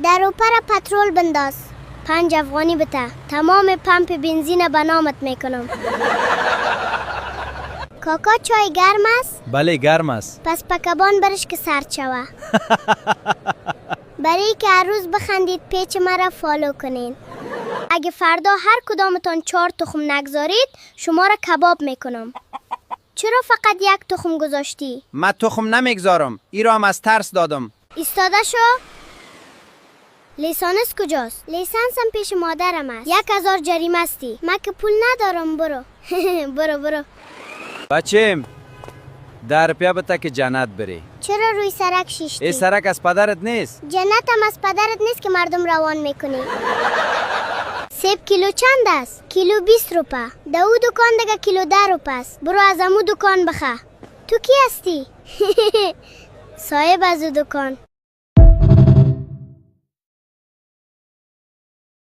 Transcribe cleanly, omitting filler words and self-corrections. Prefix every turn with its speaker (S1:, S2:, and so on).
S1: در اوپر پترول بنداز. 5 افغانی بده. تمام پمپ بنزین به نامت میکنم. کاکا چای گرم است؟
S2: بله گرم است.
S1: پس پکبان برش که سرد شوه. برای که هر روز بخندید پیج مرا فالو کنین. اگه فردا هر کدامتان 4 تخم نگذارید شما را کباب میکنم. چرا فقط 1 تخم گذاشتی؟
S3: من تخم نمیگذارم. ای را هم از ترس دادم.
S1: ایستاده شو. لیسانس کجاست؟ لیسانسم پیش مادرم است. 1000 جریمه استی. من که پول ندارم. برو. برو.
S2: بچیم 10 روپیه بده که جنت بری.
S1: چرا روی سرک شیشتی؟
S2: این سرک از پدرت نیست؟
S1: جنت هم از پدرت نیست که مردم روان میکنی. سیب کیلو چند است؟ کیلو 20 روپه. دو دکان دیگه کیلو 10 روپه است. برو از امو دکان بخه. تو کی هستی؟ صاحب از دکان.